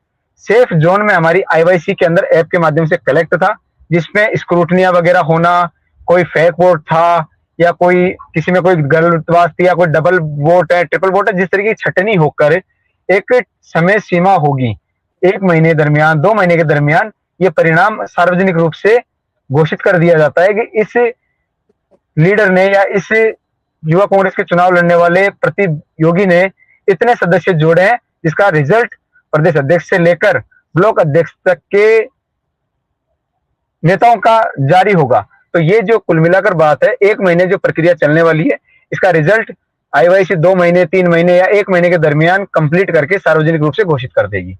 सेफ जोन में हमारी IYC के अंदर ऐप के माध्यम से कलेक्ट था, जिसमें स्क्रूटनिया वगैरह होना, कोई फेक वोट था या कोई किसी में कोई गलतबाज थी या कोई डबल वोट है, ट्रिपल वोट है, जिस तरह की छटनी होकर एक समय सीमा होगी, 1 महीने दरमियान, 2 महीने के दरमियान ये परिणाम सार्वजनिक रूप से घोषित कर दिया जाता है कि इस लीडर ने या इस युवा कांग्रेस के चुनाव लड़ने वाले प्रतियोगी ने इतने सदस्य जोड़े हैं, जिसका रिजल्ट प्रदेश अध्यक्ष से लेकर ब्लॉक अध्यक्ष तक के नेताओं का जारी होगा। तो ये जो कुल मिलाकर बात है, 1 महीने जो प्रक्रिया चलने वाली है, इसका रिजल्ट आईवाईसी 2 महीने, 3 महीने या 1 महीने के दरमियान कंप्लीट करके सार्वजनिक रूप से घोषित कर देगी।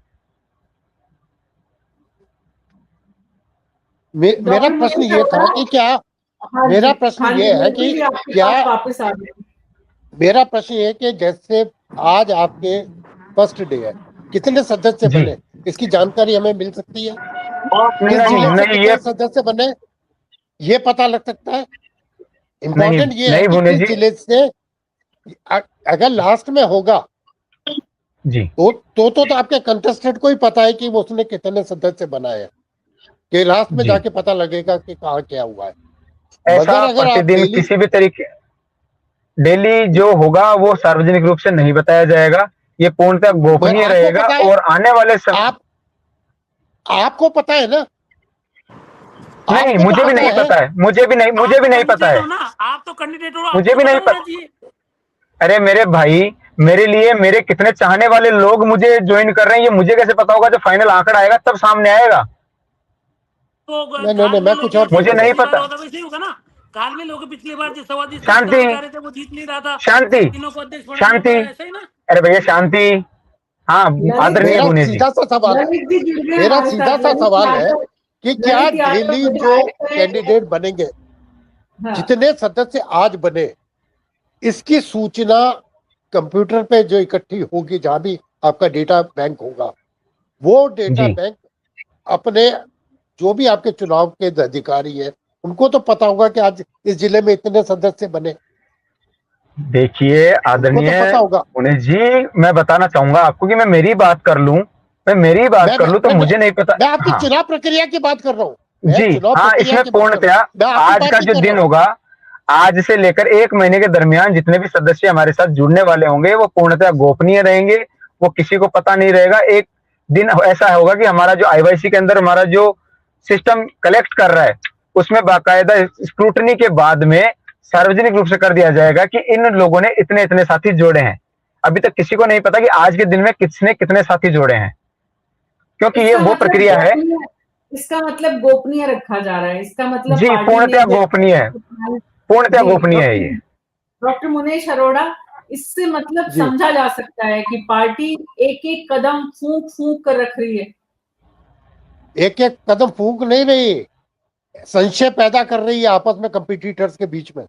मेरा प्रश्न ये था कि क्या हाँ मेरा जी, प्रश्न हाँ ये जी, है कि मुझे भी आपके क्या पास वापस आ गए। मेरा प्रश्न ये है कि जैसे आज आपके फर्स्ट डे है, कितने सदस्य जी। बने, इसकी जानकारी हमें मिल सकती है? किस नहीं जिले से नहीं, कितने ये सदस्य बने, ये पता लग सकता है? इम्पोर्टेंट ये है नहीं कि भुवनेश किस जी। जिले से अगर लास्ट में होगा जी, तो आपके कंटेस्टेंट को ही पता है कि वो उसने कितने सदस्य बनाए हैं, कि लास्ट में जी। जाके पता लगेगा कि कहाँ क्या हुआ है। ऐसा मगर अगर आप प्रतिदिन डेली किसी भी तरीके डेली जो होगा वो सार्वजनिक रूप से नहीं बताया जाएगा, ये पूर्णतः गोपनीय आपको रहेगा पता है, और आने वाले आपको पता है ना? नहीं, आपको मुझे तो भी नहीं पता है, मुझे भी नहीं पता है, आप तो कैंडिडेट हो, मुझे आपको भी नहीं पता होना पता। चाहिए। अरे मेरे भाई, मेरे लिए मेरे कितने चाहने वाले लोग मुझे ज्वाइन कर रहे हैं, ये मुझे कैसे पता होगा? जब फाइनल आंकड़ा आएगा तब सामने आएगा। तो नहीं, मैं कुछ और मुझे नहीं पिछली बार पता। होता वैसे ही होगा ना। काल में लोग पिछली बार जिस सवाल शांति, लगा रहे थे वो जीत नहीं रहा था, शांति, तीनों को अध्यक्ष बनाना शांति। पड़ा, ऐसा ही ना। अरे भैया शांति। हाँ, ललित आदरणीय मेरा भुवनेश जी। सीधा सा सवाल है, ललित जी जुड़ गए मेरा हमारे सीधा साथ। सा सवाल है कि क्या ललित यादव डेली जो विधायक हैं। कैंडिडेट बनेंगे, हाँ, जितने सदस्य आज बने, इसकी सूचना कंप्यूटर पे जो इकट्ठी होगी, जहां भी आपका डेटा बैंक होगा, वो डेटा जी। बैंक अपने जो भी आपके चुनाव के अधिकारी है, उनको तो पता होगा कि आज इस जिले में इतने सदस्य बने, देखिए उनको आदरणीय तो पता होगा। भुवनेश जी, मैं बताना चाहूंगा आपको कि मैं मेरी बात कर लूं, तो मुझे नहीं पता। मैं आपकी हाँ चुनाव प्रक्रिया की बात कर रहा हूँ, मैं जी, चुनाव हाँ, प्रक्रिया इसमें की बात कर रहा पूर्णतया हूँ, मैं आपकी आज बात का नहीं जो कर दिन रहा हूँ। होगा, आज से लेकर 1 महीने के दरमियान जितने भी सदस्य हमारे साथ जुड़ने वाले होंगे, वो पूर्णतया गोपनीय रहेंगे, वो किसी को पता नहीं रहेगा। एक दिन ऐसा होगा कि हमारा जो आईवाईसी के अंदर हमारा जो सिस्टम कलेक्ट कर रहा है, उसमें बाकायदा स्क्रूटनी के बाद में सार्वजनिक रूप से कर दिया जाएगा कि इन लोगों ने इतने इतने साथी जोड़े हैं। अभी तक किसी को नहीं पता कि आज के दिन में किसने कितने साथी जोड़े हैं, क्योंकि ये इसका वो मतलब प्रक्रिया है। इसका मतलब गोपनीय रखा जा रहा है। इसका मतलब जी, पार्टी पूर्णतः ने गोपनीय है, पूर्णतः गोपनीय है ये। डॉक्टर मुनेश अरोड़ा, इससे मतलब जी। समझा जा सकता है कि पार्टी एक एक कदम फूंक फूंक कर रख रही है। एक एक कदम फूंक नहीं रही, संशय पैदा कर रही है आपस में कंपटीटर्स के बीच में।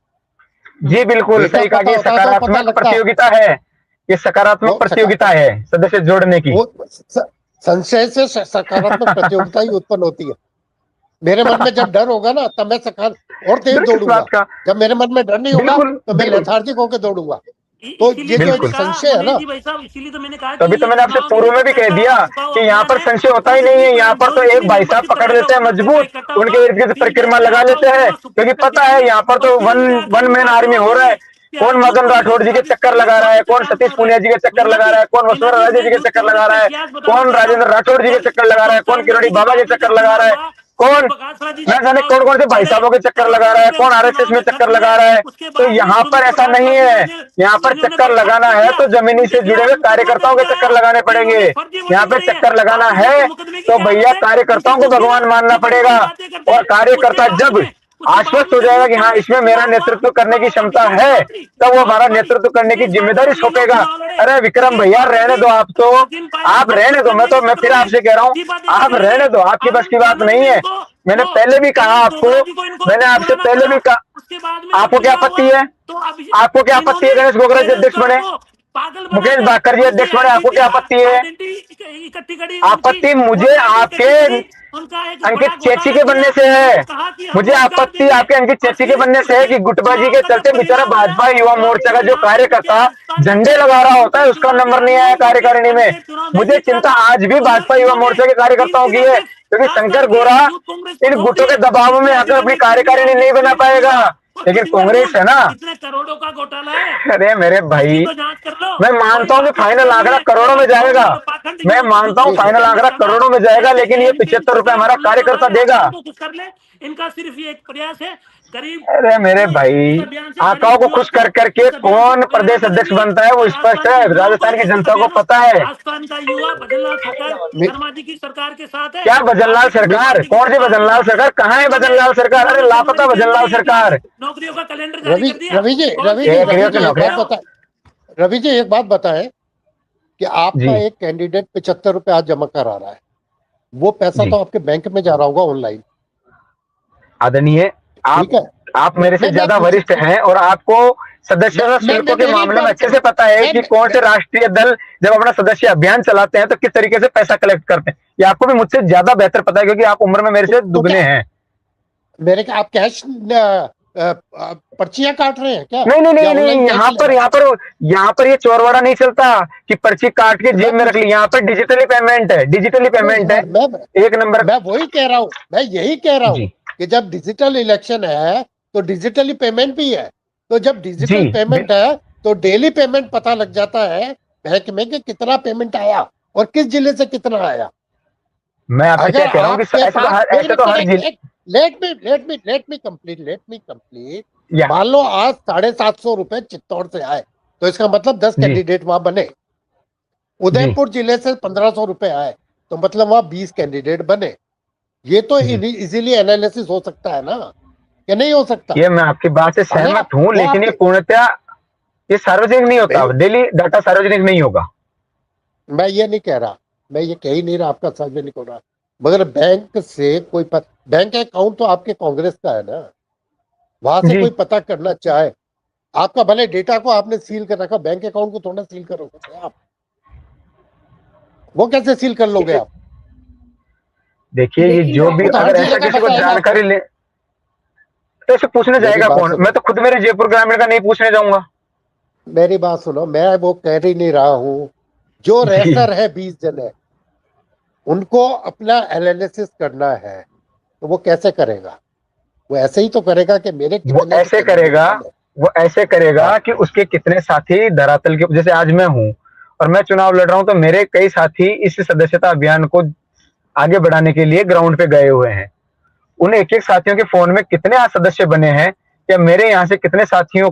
जी बिल्कुल डेटा सही कहा कि पता होता है तो पता सकारात्मक लगता है। प्रतियोगिता है, ये सकारात्मक वो प्रतियोगिता है सदस्य जोड़ने की। वो संशय से सकारात्मक प्रतियोगिता ही उत्पन्न होती है। मेरे मन में जब डर होगा ना, तब मैं और तेज डर किस दौड़ूंगा। बात का? जब मेरे मन में डर नहीं होगा, बिल्कुल, तो मैं बिल्कुल। लेथार्जिक होकर दौड़ूंगा। तो ये जो एक संशय है ना, इसीलिए तो मैंने कहा तभी तो मैंने आपसे पूर्व में भी कह दिया कि यहाँ पर संशय होता ही नहीं है। यहाँ पर तो एक भाई साहब पकड़ लेते हैं मजबूत, उनके इर्द गिर्द परिक्रमा लगा लेते हैं, क्योंकि पता है यहाँ पर तो वन मैन आर्मी हो रहा है। कौन मदन राठौड़ जी के चक्कर लगा रहा है, कौन सतीश पूनिया जी के चक्कर लगा रहा है, कौन वसुंधरा राजे जी के चक्कर लगा रहा है, कौन राजेंद्र राठौड़ जी के चक्कर लगा रहा है, कौन किरोड़ी बाबा के चक्कर लगा रहा है, कौन न जाने कौन कौन से भाई साहबों के चक्कर लगा रहा है, कौन आरएसएस में चक्कर लगा रहा है। तो यहाँ पर ऐसा नहीं है, यहाँ पर चक्कर लगाना है तो जमीनी से जुड़े हुए कार्यकर्ताओं के चक्कर लगाने पड़ेंगे। यहाँ पे चक्कर लगाना है तो भैया कार्यकर्ताओं को भगवान मानना पड़ेगा, और कार्यकर्ता जब आश्वस्त हो जाएगा कि हाँ इसमें मेरा नेतृत्व करने की क्षमता है, तब वो हमारा नेतृत्व करने की जिम्मेदारी सौंपेगा। अरे विक्रम भैया रहने दो, आप रहने दो। मैं फिर आपसे कह रहा हूँ, आप रहने दो, आपकी बस की बात नहीं है। मैंने पहले भी कहा आपको, मैंने आपसे पहले भी कहा, आपको क्या आपत्ति है? आपको क्या आपत्ति है गणेश गोगरा जी अध्यक्ष बने, मुकेश भाकर जी अध्यक्ष बने, आपको क्या आपत्ति है? आपत्ति मुझे आपके अंकित चेची के बनने से है, मुझे आपत्ति आपके अंकित चेची के बनने से है कि गुटबाजी के चलते बेचारा भाजपा युवा मोर्चा का जो कार्यकर्ता झंडे लगा रहा होता है, उसका नंबर नहीं आया कार्यकारिणी में। मुझे चिंता आज भी भाजपा युवा मोर्चा के कार्यकर्ताओं की है क्योंकि खास शंकर करके गोरा यूथ कांग्रेस को इन ठोक गुटों दिए। के दबाव में आकर अपनी कार्यकारिणी नहीं बना पाएगा, लेकिन कांग्रेस है ना, कितने करोड़ों का घोटाला है, अरे मेरे भाई, उसकी तो जांच कर लो। मैं कोई मानता हूँ कि बाकी फाइनल विषय नहीं आंकड़ा है। करोड़ों में अगर जाएगा, ठोक दो तो पाखंड मैं यूथ मानता हूँ दूसरों के फाइनल अंदर आंकड़ा करना, करोड़ों में जाएगा, जैसे लेकिन ये ANP 75 रुपए पटेल हमारा हमला कार्यकर्ता करवाए, देगा। आकाओं को खुश कर ले। इनका सिर्फ ये एक प्रयास है, करीब अरे मेरे वो भाई, इस अभियान से आकाओं करीब को युवा खुश को कर करके इस अभियान से कौन प्रेरणा प्रदेश अध्यक्ष मिलेगी बनता है वो और स्पष्ट राजस्थान है, के युवाओं को राजस्थान की इस जनता को अभियान, पता है। राजस्थान का युवा भजनलाल सरकार शर्मा जी की सरकार के साथ है, क्या भजनलाल भारतीय जनता सरकार, पार्टी की कौन सी सरकार के भजनलाल साथ है। सरकार, कहाँ है भजनलाल सरकार, अरे लापता जनवरी के अंदर भजनलाल ही अभियान सरकार। नौकरियों का कैलेंडर जारी कर दिया। रवि जी, कौन सी एक नौकरी की एक मांग नौकरी। रहे बात हो? बताएं। रवि जी, एक बात बताएं कि आपका जी एक कैंडिडेट 75 रुपए आज जमा करा रहा है, वो पैसा जी तो आपके बैंक में जा रहा होगा ऑनलाइन। आदरणीय, ठीक है। आप मेरे से मैं ज्यादा पूछ वरिष्ठ हैं और आपको सदस्यता शुल्कों के मेरी मामले में अच्छे इंक्वायरी से पता है मैं, कि मैं, कौन मैं, से राष्ट्रीय दल जब अपना सदस्य अभियान चलाते हैं तो किस तरीके से पैसा कलेक्ट करते हैं। ये आपको भी मुझसे ज्यादा बेहतर पता है, क्योंकि आप उम्र में मेरे से तो दुगने क्या हैं। मेरे क्या आप कैश पर्चियां काट रहे हैं क्या, नहीं नहीं या नहीं ऑनलाइन नहीं, कैश यहाँ ले पर रहे हैं? यहाँ पर ये चोरवाड़ा नहीं चलता कि पर्ची काट के मैं जेब में रख पूछ ली। यहाँ पर डिजिटली पेमेंट है, डिजिटली अरे पेमेंट है, यार, एक नंबर। मैं वही कह रहा हूँ, मैं यही कह रहा हूँ जी कि जब डिजिटल इलेक्शन है तो डिजिटली पेमेंट भी है। तो जब जी डिजिटल पेमेंट है तो डेली पेमेंट पता लग जाता है बैंक में कि कितना पेमेंट आया और किस जिले से कितना आया। मैं आपसे अगर क्या कह रहा हूँ कि आपके पास ऐसे तो हर जिले लेट मी कंप्लीट। या मान लो आज 750 रुपए चित्तौड़ से आए तो इसका मतलब 10 जी कैंडिडेट वहां बने। जी उदयपुर जिले से 1500 रुपए आए तो मतलब वहां 20 कैंडिडेट बने। ये तो जी, इजीली एनालिसिस हो सकता है ना, कि नहीं हो सकता? ये मैं आपकी बात से अगर सहमत हूँ, वो लेकिन ये आपके पूर्णतया ये सार्वजनिक नहीं होता, मैं डेली डाटा सार्वजनिक नहीं होगा। मैं ये नहीं कह रहा, मैं ये कह ही नहीं रहा आपका सार्वजनिक हो रहा, मगर बैंक से कोई बैंक अकाउंट तो आपके कांग्रेस का है ना, वहां से जी कोई पता करना चाहे, आपका भले डेटा को आपने सील कर रखा, बैंक अकाउंट को थोड़ा सील करोगे आप? वो कैसे सील कर लोगे आप? देखिए, ये लेकिन जो भी वो तो हर अगर जिले ऐसा का किसी को बताएगा आपको। जानकारी ले तो इसे पूछने मेरी जाएगा बात कौन? मैं सुनो, तो खुद मेरे जयपुर ग्रामीण का नहीं पूछने जाऊंगा। मेरी बात सुनो, मैं वो कह ही नहीं रहा हूं। जो जी रेसर है 20 जने, उनको अपना एनालिसिस करना है तो वो कैसे करेगा? वो ऐसे ही तो करेगा कि मेरे वो कितने ऐसे कैंडिडेट करेगा, बने। वो ऐसे करेगा हाँ, कि उसके कितने साथी धरातल के, जैसे आज मैं हूं और मैं चुनाव लड़ रहा हूं, तो मेरे कई साथी इस सदस्यता अभियान को आगे बढ़ाने के लिए ग्राउंड पे गए हुए हैं। उन एक एक साथियों के फोन में कितने आज सदस्य बने हैं, या मेरे यहाँ से कितने साथियों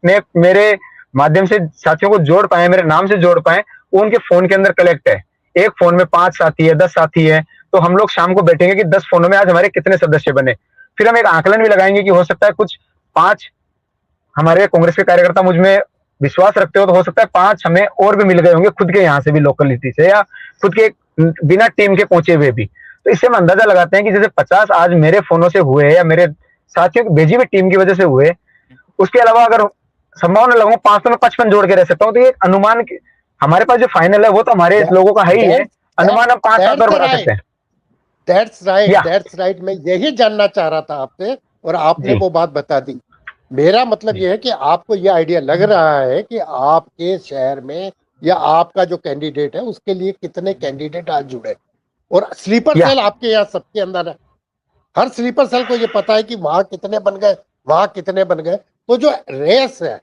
ने मेरे माध्यम से साथियों को जोड़ पाए, मेरे नाम से जोड़ पाए, वो उनके फोन के अंदर कलेक्ट है। एक फोन में 5 साथी है, 10 साथी है, तो हम लोग शाम को बैठेंगे कि 10 फोनों में आज हमारे कितने सदस्य बने। फिर हम एक आकलन भी लगाएंगे कि हो सकता है कुछ 5 हमारे कांग्रेस के कार्यकर्ता मुझ में विश्वास रखते हो, तो हो सकता है 5 हमें और भी मिल गए होंगे खुद के यहाँ से भी, लोकलिटी से, या खुद के बिना टीम के पहुंचे हुए भी। तो इससे हम अंदाजा लगाते हैं कि जैसे 50 आज मेरे फोनों से हुए या मेरे साथियों की भेजी हुई टीम की वजह से हुए, उसके अलावा अगर संभावना लगाऊं 5 तो मैं 55 जोड़ के रह सकता हूँ। तो ये अनुमान हमारे पास जो फाइनल है वो तो हमारे लोगों का है ही है, अनुमान हम 5-7 और बढ़ा सकते हैं। या दैट्स राइट। मैं यही जानना चाह रहा था आपसे और आपने जी वो बात बता दी। मेरा मतलब जी ये है कि आपको ये आइडिया लग रहा है कि आपके शहर में या आपका जो कैंडिडेट है उसके लिए कितने कैंडिडेट आज जुड़े, और स्लीपर या सेल आपके यहाँ सबके अंदर है। हर स्लीपर सेल को ये पता है कि वहां कितने बन गए, वहां कितने बन गए। तो जो रेस है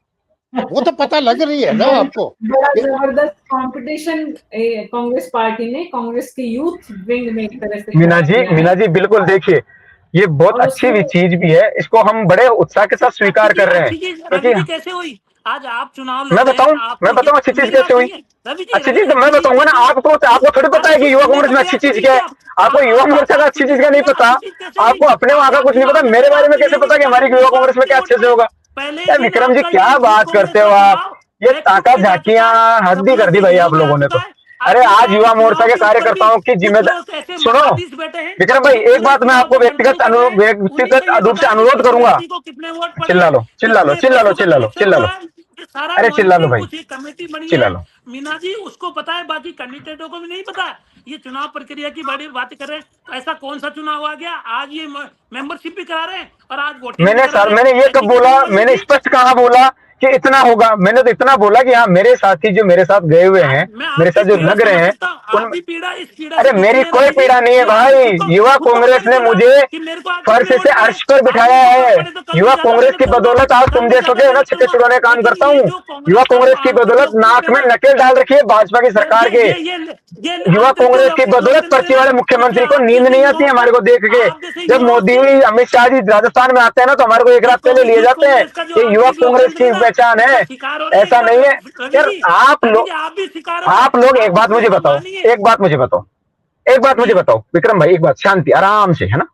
वो तो पता लग रही है ना आपको। बड़ा जबरदस्त कंपटीशन कांग्रेस पार्टी ने कांग्रेस के यूथ विंग में एक तरह से खड़ा किया मीना है। जी बिल्कुल, देखिए ये बहुत और अच्छी उसमें भी चीज भी है, इसको हम बड़े उत्साह के साथ स्वीकार कर रहे हैं, अच्छी चीज रवि क्योंकि जी कैसे हुई? आज आप चुनाव लड़ रहे हैं, मैं आपको ये बताऊं अच्छी चीज मेरी कैसे बात हुई। सुनिए रवि जी, अच्छी चीज तो मैं अच्छी चीज बताऊंगा ना, कैसे हुई? आपको थोड़ी पता है कि युवा सुनने कांग्रेस का में अच्छी प्रयास चीज कीजिए क्या है। आप। आपको युवा मोर्चा का अच्छी चीज का नहीं पता, अच्छी चीज कैसे हुई? आपको अपने वहां का आप कुछ नहीं चुनाव पता, लड़ मेरे रहे बारे हैं, में आपके कैसे लिए पता कि हमारी युवा कांग्रेस में क्या अच्छे से होगा। पहले यार ही दिन विक्रम जी आपका क्या ये यूथ बात कांग्रेस करते हो का आप, चुनाव ये बैकफुट ताका पे जा चुका झांकियां है, हद ही कर सफलता दी से भाई मुंह आप में आ लोगों ने चुका तो। है। अरे आज आखिरकार युवा मोर्चा चुनाव के के ऊपर भी कार्यकर्ताओं की कुछ जिम्मेदारी, लोग ऐसे सुनो मवादिस बैठे हैं विक्रम भाई, जो एक पूरे बात मैं चुनाव आपको को कंट्रोल कर रहे हैं। उन्हीं व्यक्तिगत से ये रूप से पता है कि अनुरोध किस करूंगा। पार्टी को कितने वोट पड़े, चिल्ला लो चिल्ला लो किसके चिल्ला लो बच्चों का चिल्ला लो कलेक्शन चिल्ला लो हुआ है, ये सारा अरे चिल्ला लो मॉनिटरिंग भाई, कुछ एक कमेटी बनी चिल्ला है। लो। मीना जी उसको पता है, बाकी कैंडिडेटों को भी नहीं पता। ये चुनाव प्रक्रिया की बड़ी बात कर रहे हैं, तो ऐसा कौन सा चुनाव आ गया आज ये मेंबरशिप भी करा रहे हैं और आज वोटिंग भी करा रहे हैं। मैंने ये कब ऐसी कैसी बोला, मेंबरशिप मैंने थी? स्पष्ट कहाँ बोला कि इतना होगा। मैंने तो इतना बोला कि हाँ, मेरे साथी जो मेरे साथ गए हुए हैं, मैं मेरे आपकी साथ जो पीड़ा लग रहे समझ हैं सकता हूँ, उन, आपकी पीड़ा इस पीड़ा अरे से दुखी मेरी है कोई रवि जी पीड़ा नहीं है कि आपने भाई। युवा खुद तो कांग्रेस कल ने बोला मुझे कि मेरे को आखिर फर्श में से वोट करे। अर्श पर आज बिठाया मेरे को है। फर्क पड़े तो कल मैं युवा ज्यादा कांग्रेस मेहनत की करूंगा, बदौलत आज कल तुम मैं जैसों ज्यादा के ना मेहनत छक्के करूंगा। छुड़ाने का काम लेकिन करता ये हूँ। जो युवा कांग्रेस का कांग्रेस की आमतौर बदौलत लोग बोलते नाक हैं में ना, नकेल डाल रखी है भाजपा की ये सरकार ये के। ये ये ये युवा आप जैसे कांग्रेस की बदौलत लोकतंत्र पर्ची है ना, वाले उसमें मुख्यमंत्री को आप नींद जैसे नहीं आती युवाओं है को, हमारे को देख के। आप जैसे जब युवाओं मोदी को अमित शाह जी राजस्थान में आते हैं ना, तो हमारे को एक रात पहले लिए यूथ जाते हैं। कांग्रेस का जो ये युवा आंतरिक कांग्रेस लोकतंत्र की है ना, पहचान उसका है। शिकार हो रहे हैं एक ऐसा बार। नहीं है रवि यार। जी, आप रवि लोग जी आप भी शिकार हो गए, आप लोग एक आप बात उसमें मुझे हम बताओ, मानिए। एक बात मुझे बताओ, एक बात मुझे जी। बताओ विक्रम भाई, एक बात शांति आराम से, है ना।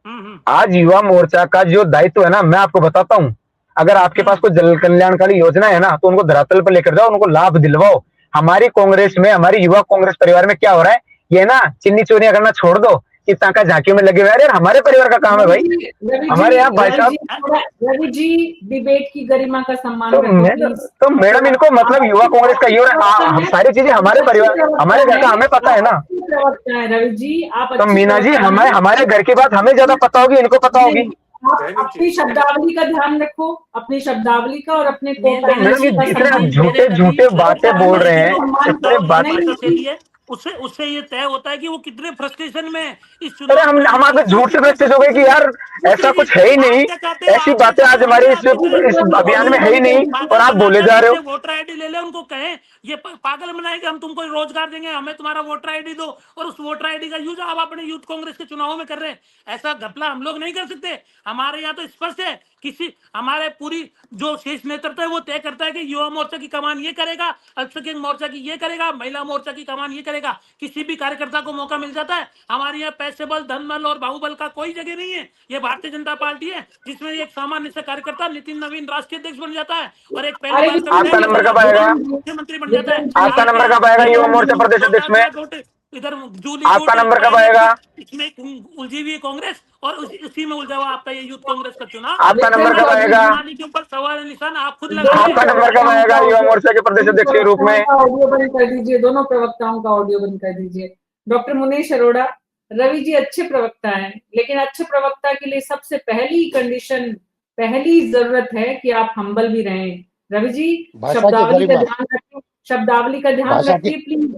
हम्म। आज युवा मोर्चा का जो दायित्व है ना, मैं आपको बताता हूँ। अगर आपके पास हम्म। कोई जन कल्याणकारी योजना है ना, तो उनको धरातल पर लेकर जाओ, उनको लाभ दिलवाओ। हमारी कांग्रेस में, हमारी युवा कांग्रेस परिवार में क्या हो रहा है, ये ना चिन्नी चोरियां करना छोड़ दो कि ताका झांकियों में लगे हुए हैं। अरे हमारे परिवार का काम है भाई। हमारे यहाँ भाई रवि साहब। जी थोड़ा, रवि जी डिबेट की गरिमा का सम्मान तो रखो मैडम, प्लीज। तो मैडम इनको मतलब युवा कांग्रेस का ये हो रहा है, प्रवक्ता है, सारी चीजें हमारे आप अच्छे परिवार, प्रवक्ता हमारे घर का हैं, हमें पता है आप ना। अच्छे प्रवक्ता हैं रवि जी, आप तो अच्छे मीना जी, प्रवक्ता हमारे हैं। हमारे घर की बात हमें ज्यादा पता होगी, इनको पता होगी। नहीं, आप अपनी शब्दावली का ध्यान रखो, अपनी शब्दावली का, और अपने को मेरे तो मैडम रवि ये पैनलिस्ट का इतने सम्मान करो। मेरे झूठे रवि झूठे को बातें बोल रवि रहे जी पैनलिस्ट हैं, का जो सम्मान इतने करो। शब्दावली बात। हमेशा नहीं, चली है, उससे ये तय होता है कि वो कितने फ्रस्ट्रेशन में है इस अरे चुनाव को हम लेकर, आपके वो झूठ से कितने फ्रस्ट्रेट हो गए फ्रस्ट्रेशन कि में है। यार पूछिए ऐसा जी, कुछ है ही आप नहीं। क्या चाहते हो, ऐसी आप बातें जैसे आज हमारी पागल इस, आदमी कहें, इस उनको अभियान में है ही ऑडियो नहीं, और पागल आप बोले बनाकर जा रहे उनसे हो। वोटर आईडी ले ले, उनको कहें ये पागल बनाएंगे, हम तुमको रोजगार देंगे, हमें तुम्हारा वोटर आईडी दो, और उस वोटर आईडी का यूज आप अपने यूथ कांग्रेस के चुनावों में कर रहे हैं। ऐसा घपला हम लोग नहीं कर सकते। हमारे यहाँ तो स्पष्ट है, किसी हमारे पूरी जो शीर्ष नेतृत्व है वो तय करता है कि युवा मोर्चा की कमान ये करेगा, अल्पसंख्यक मोर्चा की ये करेगा, महिला मोर्चा की कमान ये करेगा। किसी भी कार्यकर्ता को मौका मिल जाता है। हमारे यहाँ पैसे बल, धन बल और बाहुबल का कोई जगह नहीं है। ये भारतीय जनता पार्टी है, जिसमें एक सामान्य से कार्यकर्ता नितिन नवीन राष्ट्रीय अध्यक्ष बन जाता है, और एक पहली अरे बार का आपका विधायक नंबर नितिन कब आएगा? मुख्यमंत्री बन जाता है। विक्रम जी, आपका आपके नंबर यहाँ कब आएगा युवा इधर मोर्चा प्रदेश अध्यक्ष में? चौटाला गुट, इधर जूली गुट, आपका नंबर कब प्राइवेट आएगा? गुट, इसमें उलझी हुई है कांग्रेस, और इसी में उलझा हुआ आपका ये यूथ कांग्रेस का चुनाव। आपका विक्रम नंबर कब हमारी चौधरी आएगा? जी, प्रणाली के ऊपर सवाल निशान आप खुद लगा रहे दोनों हैं। आपका नंबर कब प्रवक्ताओं आएगा का युवा ऑडियो, मोर्चा के प्रदेश दोनों अध्यक्ष के रूप प्रवक्ताओं में? का ऑडियो बंद कर दीजिए, दोनों प्रवक्ताओं का ऑडियो बंद कर दीजिए। डॉक्टर मुनीश अरोड़ा, रवि जी अच्छे प्रवक्ता हैं, लेकिन अच्छे प्रवक्ता के लिए सबसे पहली कंडीशन, पहली जरूरत है कि आप हम्बल भी रहें। रवि जी, भाषा की शब्दावली का गरिमा, ध्यान रखिए, शब्दावली का ध्यान भाषा की रखिए प्लीज,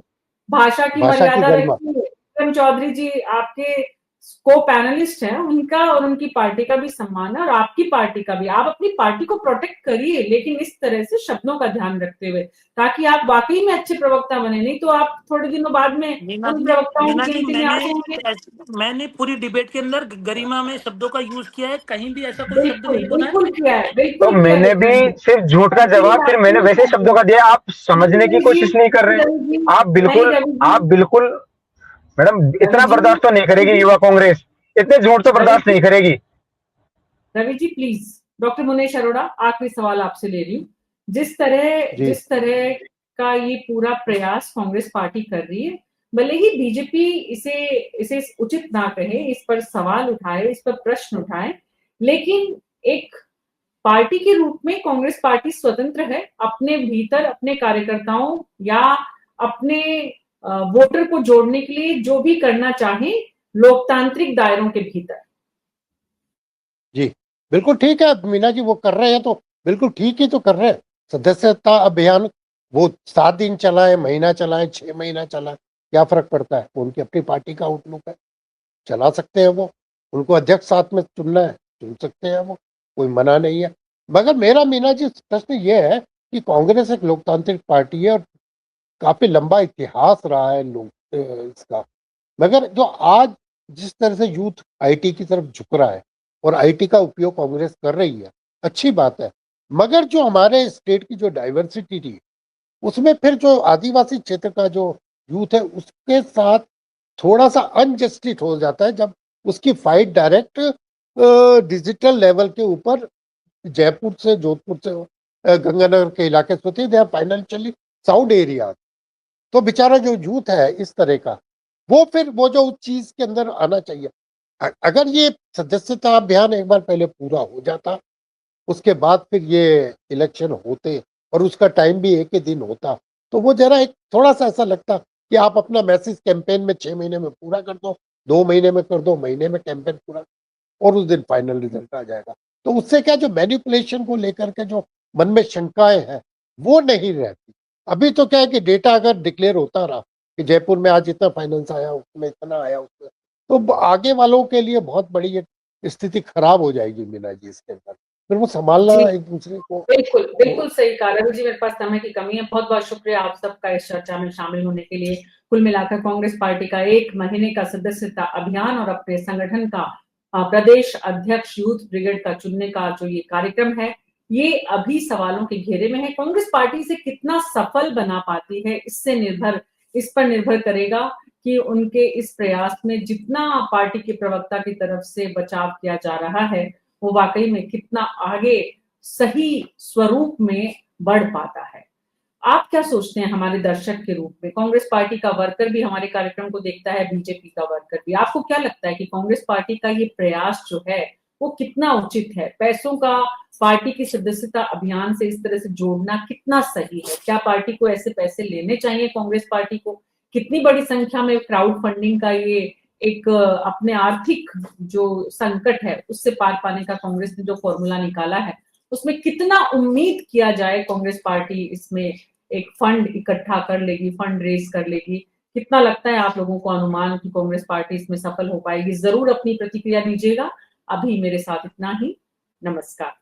भाषा की भाषा की मर्यादा गरिमा। रखिए। विक्रम चौधरी जी आपके को पैनलिस्ट हैं, उनका और उनकी पार्टी का भी सम्मान है, और आपकी पार्टी का भी। आप अपनी पार्टी को प्रोटेक्ट करिए, लेकिन इस तरह से शब्दों का ध्यान रखते हुए, ताकि आप वाकई में अच्छे प्रवक्ता बने। नहीं तो आप थोड़े दिनों बाद में उन प्रवक्ताओं की गिनती में आ जाएंगे। मैंने पूरी डिबेट के अंदर गरिमा में शब्दों का यूज किया है, कहीं भी ऐसा कोई शब्द बिल्कुल नहीं बोला है। बिल्कुल किया है, तो बिल्कुल किया है मैंने भी विक्रम जी। सिर्फ झूठ का ऐसी जवाब, फिर बात मैंने नहीं वैसे शब्दों का दिया। आप नहीं समझने की रवि जी, कोशिश नहीं कर नहीं रहे। रवि जी, आप नहीं बिल्कुल, रवि जी, आप बिल्कुल मैडम रवि इतना जी, बर्दाश्त तो नहीं करेगी युवा कांग्रेस। इतने झूठ तो रवि बर्दाश्त जी, नहीं करेगी। रवि जी प्लीज। डॉक्टर मुनीश अरोड़ा, आखिरी सवाल आपसे ले रही हूँ। जी जिस तरह का ये पूरा प्रयास कांग्रेस पार्टी कर रही है, भले ही बीजेपी इसे इसे उचित ना कहे, इस पर सवाल उठाए, इस पर प्रश्न उठाए, लेकिन एक पार्टी के रूप में कांग्रेस पार्टी स्वतंत्र है अपने भीतर अपने कार्यकर्ताओं या अपने वोटर को जोड़ने के लिए जो भी करना चाहे, लोकतांत्रिक दायरों के भीतर। जी बिल्कुल ठीक है मीना जी, वो कर रहे हैं तो बिल्कुल ठीक ही तो कर रहे हैं। सदस्यता अभियान वो 7 दिन चलाए, महीना चलाए, 6 महीना चलाए, क्या फर्क पड़ता है? वो उनकी अपनी पार्टी का आउटलुक है, चला सकते हैं वो। उनको अध्यक्ष साथ में चुनना है, चुन सकते हैं वो, कोई मना नहीं है। मगर मेरा मीना जी प्रश्न ये है कि कांग्रेस एक लोकतांत्रिक पार्टी है और काफी लंबा इतिहास रहा है लोग इसका। मगर जो आज जिस तरह से यूथ आईटी की तरफ झुक रहा है और आईटी का उपयोग कांग्रेस कर रही है, अच्छी बात है। मगर जो हमारे स्टेट की जो डाइवर्सिटी थी, उसमें फिर जो आदिवासी क्षेत्र का जो यूथ है उसके साथ थोड़ा सा अनजस्टिस हो जाता है, जब उसकी फाइट डायरेक्ट डिजिटल लेवल के ऊपर जयपुर से, जोधपुर से, गंगानगर के इलाके से होती है। They are financially sound area. तो बेचारा जो यूथ है इस तरह का, वो फिर वो जो उस चीज के अंदर आना चाहिए। अगर ये सदस्यता अभियान एक बार पहले पूरा हो जाता, उसके बाद फिर ये इलेक्शन होते और उसका टाइम भी एक ही दिन होता, तो वो जरा एक थोड़ा सा ऐसा लगता कि आप अपना मैसेज कैंपेन में 6 महीने में पूरा कर दो, 2 महीने में कर दो, महीने में कैंपेन पूरा, और उस दिन फाइनल रिजल्ट आ जाएगा। तो उससे क्या, जो मैनिपुलेशन को लेकर के जो मन में शंकाएं हैं वो नहीं रहती। अभी तो क्या है कि डेटा अगर डिक्लेयर होता रहा कि जयपुर में आज इतना फाइनेंस आया, उसमें इतना आया, उसमें, तो आगे वालों के लिए बहुत बड़ी ये स्थिति खराब हो जाएगी मीना जी इसके अंदर, फिर वो संभालना जी, एक दूसरे को। बिल्कुल बिल्कुल सही कहा रवि जी। मेरे पास समय की कमी है। बहुत बहुत शुक्रिया आप सबका इस चर्चा में शामिल होने के लिए। कुल मिलाकर कांग्रेस पार्टी का 1 महीने का सदस्यता अभियान और अपने संगठन का प्रदेश अध्यक्ष यूथ ब्रिगेड का चुनने का जो ये कार्यक्रम है, ये अभी सवालों के घेरे में है। कांग्रेस पार्टी से कितना सफल बना पाती है इस पर निर्भर करेगा कि उनके इस प्रयास में जितना पार्टी के प्रवक्ता की तरफ से बचाव किया जा रहा है वो वाकई में कितना आगे सही स्वरूप में बढ़ पाता है। आप क्या सोचते हैं हमारे दर्शक के रूप में? कांग्रेस पार्टी का वर्कर भी हमारे कार्यक्रम को देखता है, बीजेपी का वर्कर भी। आपको क्या लगता है कि कांग्रेस पार्टी का ये प्रयास जो है वो कितना उचित है? पैसों का पार्टी की सदस्यता अभियान से इस तरह से जोड़ना कितना सही है? क्या पार्टी को ऐसे पैसे लेने चाहिए कांग्रेस पार्टी को? कितनी बड़ी संख्या में क्राउड फंडिंग का ये एक अपने आर्थिक जो संकट है उससे पार पाने का कांग्रेस ने जो फॉर्मूला निकाला है, उसमें कितना उम्मीद किया जाए कांग्रेस पार्टी इसमें एक फंड इकट्ठा कर लेगी, फंड रेज कर लेगी? कितना लगता है आप लोगों को अनुमान कि कांग्रेस पार्टी इसमें सफल हो पाएगी? जरूर अपनी प्रतिक्रिया दीजिएगा। अभी मेरे साथ इतना ही। नमस्कार।